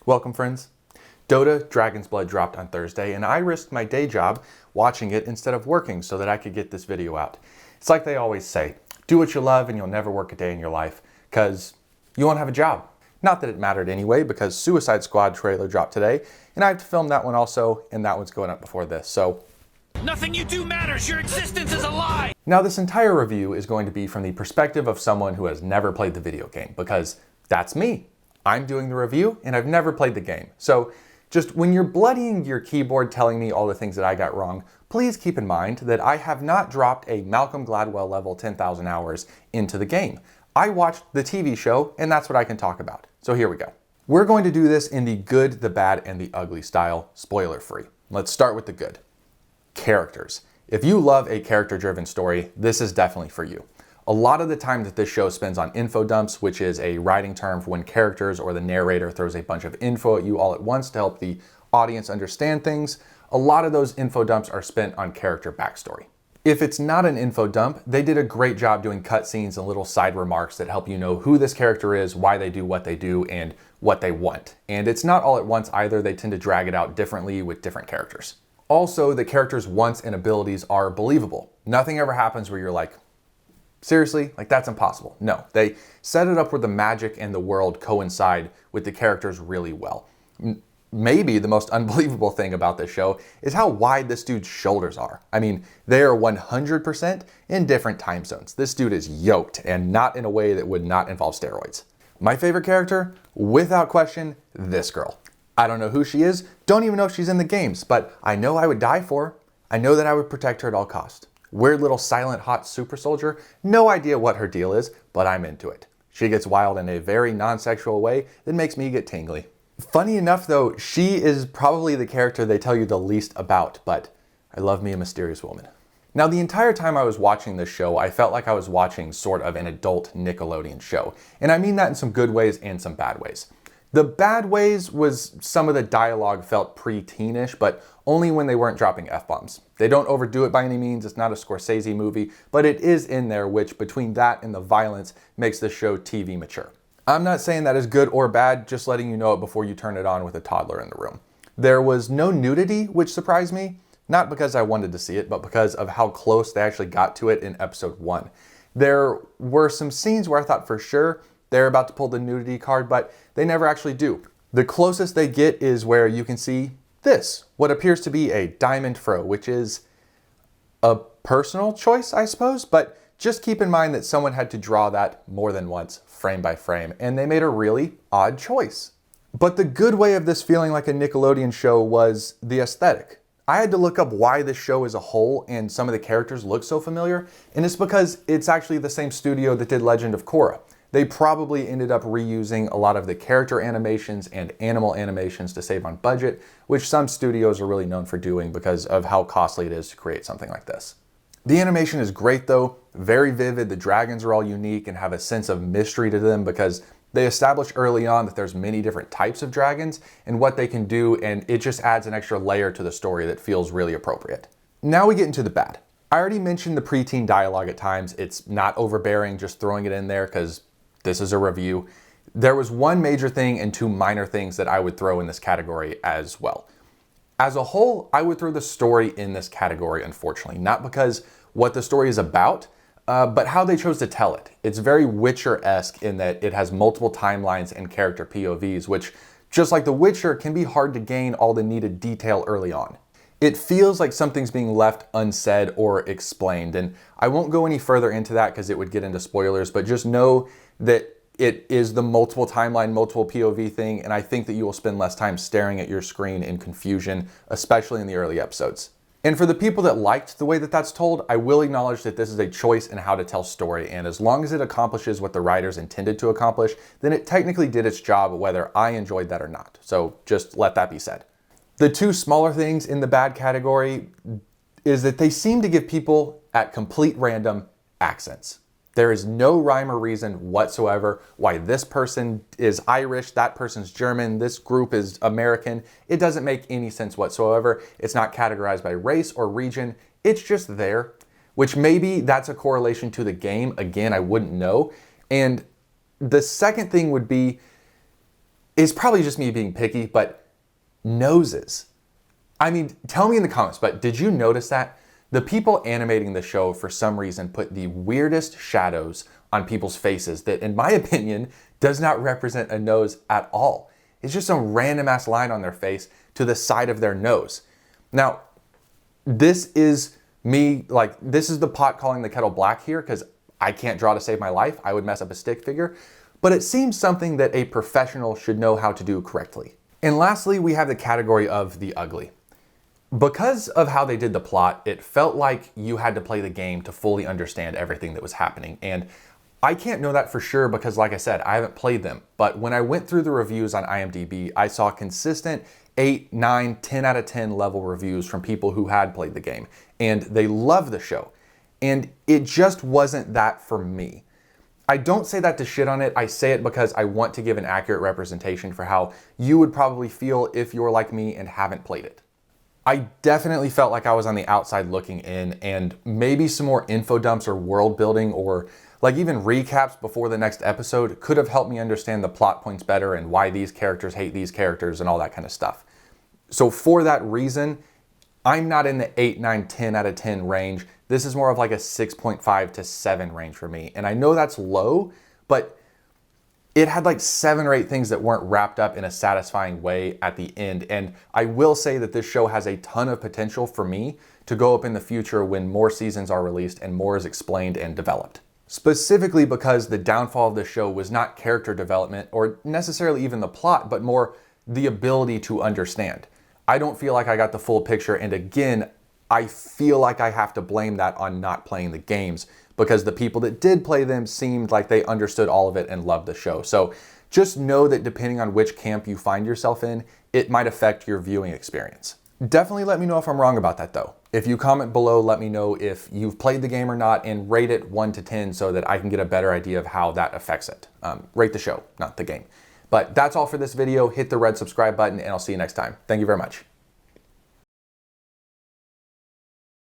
Welcome, friends. DOTA Dragon's Blood dropped on Thursday, and I risked my day job watching it instead of working so that I could get this video out. It's like they always say, do what you love and you'll never work a day in your life, because you won't have a job. Not that it mattered anyway, because Suicide Squad trailer dropped today, and I have to film that one also, and that one's going up before this, so... Nothing you do matters! Your existence is a lie! Now, this entire review is going to be from the perspective of someone who has never played the video game, because that's me. I'm doing the review, and I've never played the game. So just when you're bloodying your keyboard telling me all the things that I got wrong, please keep in mind that I have not dropped a Malcolm Gladwell level 10,000 hours into the game. I watched the TV show, and that's what I can talk about. So here we go. We're going to do this in the good, the bad, and the ugly style, spoiler-free. Let's start with the good. Characters. If you love a character-driven story, this is definitely for you. A lot of the time that this show spends on info dumps, which is a writing term for when characters or the narrator throws a bunch of info at you all at once to help the audience understand things, a lot of those info dumps are spent on character backstory. If it's not an info dump, they did a great job doing cutscenes and little side remarks that help you know who this character is, why they do what they do, and what they want. And it's not all at once either, they tend to drag it out differently with different characters. Also, the characters' wants and abilities are believable. Nothing ever happens where you're like, seriously? Like, that's impossible. No, they set it up where the magic and the world coincide with the characters really well. Maybe the most unbelievable thing about this show is how wide this dude's shoulders are. I mean, they are 100% in different time zones. This dude is yoked, and not in a way that would not involve steroids. My favorite character? Without question, this girl. I don't know who she is, don't even know if she's in the games, but I know I would die for her. I know that I would protect her at all costs. Weird little silent hot super soldier, no idea what her deal is, but I'm into it. She gets wild in a very non-sexual way that makes me get tingly. Funny enough though, she is probably the character they tell you the least about, but I love me a mysterious woman. Now, the entire time I was watching this show, I felt like I was watching sort of an adult Nickelodeon show. And I mean that in some good ways and some bad ways. The bad ways was some of the dialogue felt pre-teenish, but only when they weren't dropping F-bombs. They don't overdo it by any means, it's not a Scorsese movie, but it is in there, which between that and the violence makes the show TV mature. I'm not saying that is good or bad, just letting you know it before you turn it on with a toddler in the room. There was no nudity, which surprised me, not because I wanted to see it, but because of how close they actually got to it in episode 1. There were some scenes where I thought for sure they're about to pull the nudity card, but they never actually do. The closest they get is where you can see this, what appears to be a diamond fro, which is a personal choice, I suppose, but just keep in mind that someone had to draw that more than once, frame by frame, and they made a really odd choice. But the good way of this feeling like a Nickelodeon show was the aesthetic. I had to look up why this show as a whole and some of the characters look so familiar, and it's because it's actually the same studio that did Legend of Korra. They probably ended up reusing a lot of the character animations and animal animations to save on budget, which some studios are really known for doing because of how costly it is to create something like this. The animation is great though, very vivid, the dragons are all unique and have a sense of mystery to them because they established early on that there's many different types of dragons and what they can do, and it just adds an extra layer to the story that feels really appropriate. Now we get into the bad. I already mentioned the preteen dialogue at times. It's not overbearing, just throwing it in there because this is a review. There was one major thing and two minor things that I would throw in this category as well. As a whole, I would throw the story in this category, unfortunately, not because what the story is about, but how they chose to tell it. It's very Witcher-esque in that it has multiple timelines and character POVs, which, just like The Witcher, can be hard to gain all the needed detail early on. It feels like something's being left unsaid or explained, and I won't go any further into that because it would get into spoilers, but just know that it is the multiple timeline, multiple POV thing, and I think that you will spend less time staring at your screen in confusion, especially in the early episodes. And for the people that liked the way that that's told, I will acknowledge that this is a choice in how to tell story, and as long as it accomplishes what the writers intended to accomplish, then it technically did its job whether I enjoyed that or not. So just let that be said. The two smaller things in the bad category is that they seem to give people at complete random accents. There is no rhyme or reason whatsoever why this person is Irish, that person's German, this group is American. It doesn't make any sense whatsoever. It's not categorized by race or region. It's just there, which maybe that's a correlation to the game. Again, I wouldn't know. And the second thing would be, it's probably just me being picky, but noses. I mean, tell me in the comments, but did you notice that? The people animating the show, for some reason, put the weirdest shadows on people's faces that, in my opinion, does not represent a nose at all. It's just some random ass line on their face to the side of their nose. Now, this is me, like, this is the pot calling the kettle black here, because I can't draw to save my life. I would mess up a stick figure. But it seems something that a professional should know how to do correctly. And lastly, we have the category of the ugly. Because of how they did the plot, it felt like you had to play the game to fully understand everything that was happening. And I can't know that for sure because, like I said, I haven't played them. But when I went through the reviews on IMDb, I saw consistent 8, 9, 10 out of 10 level reviews from people who had played the game. And they love the show. And it just wasn't that for me. I don't say that to shit on it. I say it because I want to give an accurate representation for how you would probably feel if you're like me and haven't played it. I definitely felt like I was on the outside looking in, and maybe some more info dumps or world building or like even recaps before the next episode could have helped me understand the plot points better and why these characters hate these characters and all that kind of stuff. So for that reason, I'm not in the 8, 9, 10 out of 10 range. This is more of like a 6.5 to 7 range for me. And I know that's low, but it had like 7 or 8 things that weren't wrapped up in a satisfying way at the end. And I will say that this show has a ton of potential for me to go up in the future when more seasons are released and more is explained and developed. Specifically because the downfall of the show was not character development or necessarily even the plot, but more the ability to understand. I don't feel like I got the full picture, and again, I feel like I have to blame that on not playing the games because the people that did play them seemed like they understood all of it and loved the show. So just know that depending on which camp you find yourself in, it might affect your viewing experience. Definitely let me know if I'm wrong about that though. If you comment below, let me know if you've played the game or not and rate it 1 to 10 so that I can get a better idea of how that affects it. Rate the show, not the game. But that's all for this video. Hit the red subscribe button and I'll see you next time. Thank you very much.